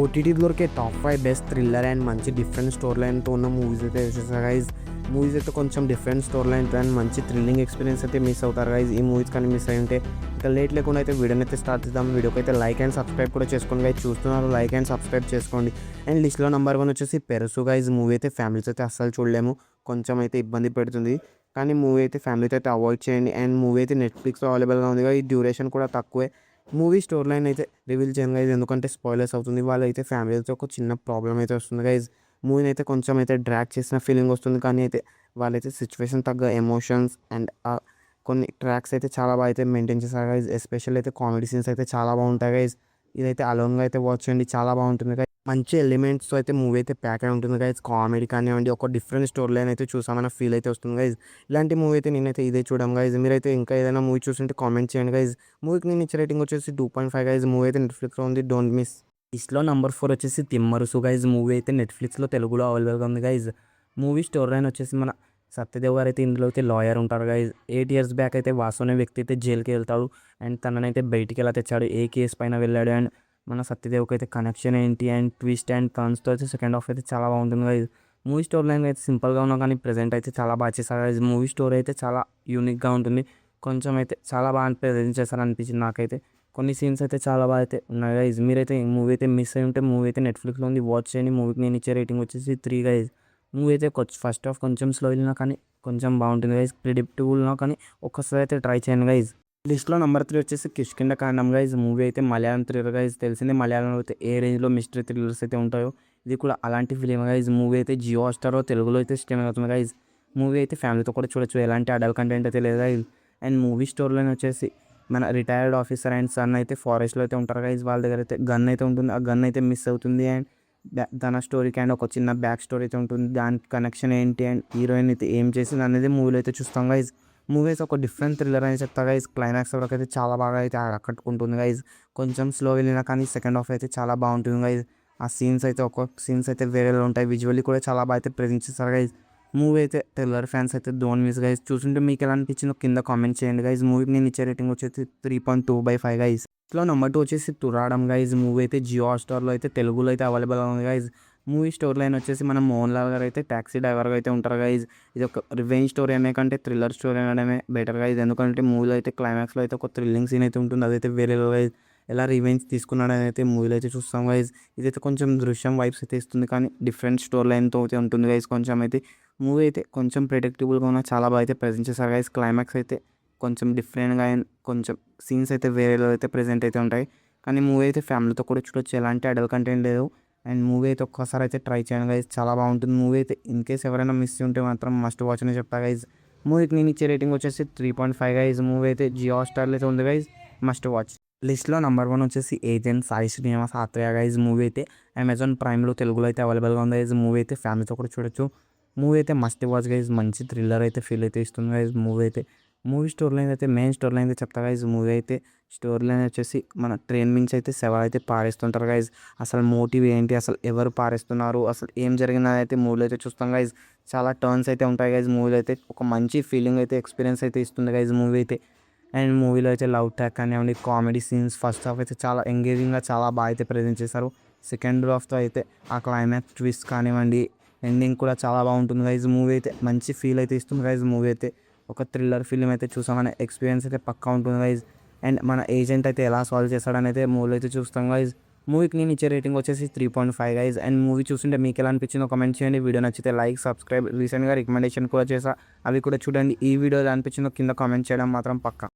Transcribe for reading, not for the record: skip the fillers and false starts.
OTT దొరికే top 5 best thriller and మంచి different story లైన్తో ఉన్న మూవీస్ అయితే చూసారు గైజ్. మూవీస్ అయితే కొంచెం డిఫరెంట్ స్టోరీ లైన్తో అండ్ మంచి థ్రిల్లింగ్ ఎక్స్పీరియన్స్ అయితే మిస్ అవుతారు గైజ్. ఈ మూవీస్ కానీ మిస్ అయి ఉంటే ఇంకా లేట్ లేకుండా అయితే వీడియోని అయితే స్టార్ట్ చేద్దాం. వీడియోకి అయితే లైక్ అండ్ సబ్స్క్రైబ్ కూడా చేసుకోండి గైజ్. చూస్తున్నారు లైక్ అండ్ సబ్స్క్రైబ్ చేసుకోండి. అండ్ లిస్ట్లో నెంబర్ 1 వచ్చేసి పెరుసు గైజ్. మూవీ అయితే ఫ్యామిలీస్ అయితే అస్సలు చూడలేము, కొంచెం అయితే ఇబ్బంది పెడుతుంది. కానీ మూవీ అయితే ఫ్యామిలీతో అయితే అవాయిడ్ చేయండి. అండ్ మూవీ అయితే నెట్ఫ్లిక్స్లో అవైలబుల్గా ఉంది. ఈ డ్యూరేషన్ కూడా తక్కువే. మూవీ స్టోరీ లైన్ అయితే రివీల్ చేయను గైజ్, ఎందుకంటే స్పాయిలర్స్ అవుతుంది. వాళ్ళైతే ఫ్యామిలీతో ఒక చిన్న ప్రాబ్లం అయితే వస్తుంది గైజ్. మూవీని అయితే కొంచెం అయితే డ్రాగ్ చేసిన ఫీలింగ్ వస్తుంది. కానీ అయితే వాళ్ళైతే సిచ్యువేషన్ తగ్గ ఎమోషన్స్ అండ్ కొన్ని ట్రాక్స్ అయితే చాలా బాగా అయితే మెయింటైన్ చేస్తారు గైజ్. ఎస్పెషల్లీ అయితే కామెడీ సీన్స్ అయితే చాలా బాగుంటాయి గైజ్. ఇదైతే అలోన్గా అయితే వాచ్ చేయండి, చాలా బాగుంటుంది గైజ్. మంచి ఎలిమెంట్స్తో అయితే మూవీ అయితే ప్యాక్ అయి ఉంటుంది గైజ్. కామెడీ కానివ్వండి, ఒక డిఫరెంట్ స్టోరీ లైన్ అయితే చూసామన్న ఫీల్ అయితే వస్తుంది గైజ్. ఇలాంటి మూవీ అయితే నేనైతే ఇదే చూడడం గైజ్. మీరైతే ఇంకా ఏదైనా మూవీ చూస్తుంటే కామెంట్ చేయండి గైజ్. మూవీకి నేను ఇచ్చే రేటింగ్ వచ్చేసి 2.5 గైజ్. మూవీ అయితే నెట్ఫ్లిక్స్లో ఉంది, డోంట్ మిస్. లిస్ట్లో నెంబర్ 4 వచ్చేసి తిమ్మరుసు గైజ్. మూవీ అయితే నెట్ఫ్లిక్స్లో తెలుగులో అవైలబుల్గా ఉంది గైజ్. మూవీ స్టోరీ లైన్ వచ్చేసి మన సత్యదేవ్ గారు అయితే ఇందులో అయితే లాయర్ ఉంటారు గైజ్. 8 years బ్యాక్ అయితే వాసు అనే వ్యక్తి అయితే జైలుకి వెళ్తాడు. అండ్ తననైతే బయటికి ఎలా తెచ్చాడు, ఏ కేసు పైన వెళ్ళాడు, అండ్ మన సత్యదేవ్కి అయితే కనెక్షన్ ఏంటి, అండ్ ట్విస్ట్ అండ్ టర్న్స్తో అయితే సెకండ్ హాఫ్ అయితే చాలా బాగుంటుంది గైజ్. మూవీ స్టోరీ లైన్ అయితే సింపుల్గా ఉన్నా కానీ ప్రెజెంట్ అయితే చాలా బాగా చేశారు గైజ్. మూవీ స్టోరీ అయితే చాలా యూనిక్గా ఉంటుంది. కొంచెం అయితే చాలా బాగా ప్రజెంట్ చేశారు అనిపించింది నాకైతే. కొన్ని సీన్స్ అయితే చాలా బాగా అయితే ఉన్నాయి గైజ్. మీరైతే మూవీ అయితే మిస్ అయి ఉంటే మూవీ అయితే నెట్ఫ్లిక్స్లో ఉంది, వాచ్ చేయండి. మూవీకి నేను ఇచ్చే రేటింగ్ వచ్చేసి 3 గైజ్. మూవీ అయితే ఫస్ట్ హాఫ్ కొంచెం స్లో వెళ్ళినా కానీ కొంచెం బాగుంటుంది గైజ్. ప్రిడిక్టబుల్నా కానీ ఒక్కసారి అయితే ట్రై చేయండి గైజ్. లిస్ట్లో నెంబర్ 3 వచ్చేసి కిష్కింద కాండం గైజ్. మూవీ అయితే మలయాళం థ్రిల్లర్ గైజ్. తెలిసిందే మలయాళంలో అయితే ఏ రేంజ్లో మిస్టరీ థ్రిల్లర్స్ అయితే ఉంటాయో, ఇది కూడా అలాంటి ఫిలిం గైజ్. మూవీ అయితే జియో హాట్‌స్టార్లో తెలుగులో అయితే స్ట్రీమ్ అవుతుంది గైజ్. మూవీ అయితే ఫ్యామిలీతో కూడా చూడొచ్చు, ఎలాంటి అడల్ట్ కంటెంట్ అయితే లేదు గైజ్. అండ్ మూవీ స్టోరీలోనే వచ్చేసి మన రిటైర్డ్ ఆఫీసర్ అండ్ సన్ అయితే ఫారెస్ట్లో అయితే ఉంటారు గైజ్. వాళ్ళ దగ్గర అయితే గన్ అయితే ఉంటుంది, ఆ గన్ అయితే మిస్ అవుతుంది. అండ్ తన స్టోరీకి అండ్ ఒక చిన్న బ్యాక్ స్టోరీ అయితే ఉంటుంది, దానికి కనెక్షన్ ఏంటి అండ్ హీరోయిన్ అయితే ఏం చేసింది అనేది మూవీలో అయితే చూస్తాం గైజ్. మూవీ అయితే ఒక డిఫరెంట్ థ్రిల్లర్ అని చెప్తా గైజ్. క్లైమాక్స్ వరకు అయితే చాలా బాగా అయితే ఆకట్టుకుంటుంది గైజ్. కొంచెం స్లో వెళ్ళినా కానీ సెకండ్ హాఫ్ అయితే చాలా బాగుంటుంది గైజ్. ఆ సీన్స్ అయితే ఒక్కొక్క సీన్స్ అయితే వేరేలో ఉంటాయి. విజువల్లీ కూడా చాలా బాగా అయితే ప్రెజెంట్ చేస్తారు గైజ్. మూవీ అయితే థ్రిల్లర్ ఫ్యాన్స్ అయితే డోంట్ మిస్ గైజ్. చూస్తుంటే మీకు ఎలా అనిపించిందో కింద కామెంట్ చేయండి గైజ్. మూవీకి నేను ఇచ్చే రేటింగ్ వచ్చేసి 3.2/5 గైజ్. ఇట్లా నెంబర్ 2 వచ్చేసి తురాడం గైజ్. మూవీ అయితే జియో హాట్‌స్టార్లో అయితే తెలుగులో అయితే అవైలబుల్గా ఉంది గైజ్. మూవీ స్టోరీ లైన్ వచ్చేసి మనం మోహన్ లాల్ గారు అయితే ట్యాక్సీ డ్రైవర్గా అయితే ఉంటారు గైజ్. ఇది ఒక రివెంజ్ స్టోరీ అనే కంటే థ్రిల్లర్ స్టోరీ అనడమే బెటర్ గైజ్. ఎందుకంటే మూవీలో అయితే క్లైమాక్స్లో అయితే ఒక థ్రిల్లింగ్ సీన్ అయితే ఉంటుంది, అదైతే వేరే గైజ్. ఎలా రివెంజ్ తీసుకున్నాడని అయితే మూవీలో అయితే చూస్తాం గైజ్. ఇదైతే కొంచెం దృశ్యం వైబ్స్ అయితే ఇస్తుంది, కానీ డిఫరెంట్ స్టోరీ లైన్తో అయితే ఉంటుంది గైజ్. కొంచెం అయితే మూవీ అయితే కొంచెం ప్రెడిక్టబుల్గా ఉన్న చాలా బాగా అయితే ప్రజెంట్ చేశారు గైజ్. క్లైమాక్స్ అయితే కొంచెం డిఫరెంట్గా అండ్ కొంచెం సీన్స్ అయితే వేరేలో అయితే ప్రెజెంట్ అయితే ఉంటాయి. కానీ మూవీ అయితే ఫ్యామిలీతో కూడా చూడొచ్చు, ఎలాంటి అడల్ట్ కంటెంట్ లేదు. అండ్ మూవీ అయితే ఒక్కసారి అయితే ట్రై చేయండి గైజ్, చాలా బాగుంటుంది. మూవీ అయితే ఇన్ కేస్ ఎవరైనా మిస్ ఉంటే మాత్రం మస్ట్ వాచ్ అని చెప్తా గైజ్. మూవీకి నేను ఇచ్చే రేటింగ్ వచ్చేసి 3.5 గైజ్. మూవీ అయితే జియో హాట్‌స్టార్లో అయితే ఉంది గైజ్, మస్ట్ వాచ్. లిస్ట్లో నెంబర్ 1 వచ్చేసి agent Sai Srinivas Athreya guys. Movie అయితే అమెజాన్ ప్రైమ్లో తెలుగులో అయితే అవైలబుల్గా ఉంది గైజ్. మూవీ అయితే ఫ్యామిలీతో కూడా చూడొచ్చు. మూవీ అయితే మస్ట్ వాచ్ గైజ్. మంచి థ్రిల్లర్ అయితే ఫీల్ అయితే ఇస్తుంది గైజ్. మూవీ స్టోరీ లైన్ అయితే మెయిన్ స్టోరీ లైన్ అయితే చెప్తా గైజ్. మూవీ అయితే స్టోరీ లైన్ వచ్చేసి మన ట్రైన్ మించి అయితే శవాలు అయితే పారేస్తుంటారు గైజ్. అసలు మోటివ్ ఏంటి, అసలు ఎవరు పారేస్తున్నారు, అసలు ఏం జరిగిందని అయితే మూవీలో అయితే చూస్తాం గైజ్. చాలా టర్న్స్ అయితే ఉంటాయి గైజ్. మూవీలో అయితే ఒక మంచి ఫీలింగ్ అయితే ఎక్స్పీరియన్స్ అయితే ఇస్తుంది గైజ్ మూవీ అయితే. అండ్ మూవీలో అయితే లవ్ ట్రాక్ కానివ్వండి, కామెడీ సీన్స్, ఫస్ట్ హాఫ్ అయితే చాలా ఎంగేజింగ్గా చాలా బాగా అయితే ప్రజెంట్ చేశారు. సెకండ్ హాఫ్తో అయితే ఆ క్లైమాక్స్ ట్విస్ట్ కానివ్వండి, ఎండింగ్ కూడా చాలా బాగుంటుంది గైజ్. మూవీ అయితే మంచి ఫీల్ అయితే ఇస్తుంది గైజ్. మూవీ అయితే ఒక థ్రిల్లర్ ఫిల్మ్ అయితే చూసామనే ఎక్స్పీరియన్స్ అయితే పక్కా ఉంటుంది గైజ్. అండ్ మన ఏజెంట్ అయితే ఎలా సాల్వ్ చేస్తాడని అయితే మూవీలో అయితే చూస్తాం గైజ్. మూవీకి నేను ఇచ్చే రేటింగ్ వచ్చేసి 3.5 గైజ్. అండ్ మూవీ చూస్తుంటే మీకు ఎలా అనిపించిందో కామెంట్ చేయండి. వీడియో నచ్చితే లైక్, సబ్స్క్రైబ్. రీసెంట్గా రికమెండేషన్ కూడా చేసా, అవి కూడా చూడండి. ఈ వీడియో ఎలా అనిపించిందో కింద కామెంట్ చేయడం మాత్రం పక్కా.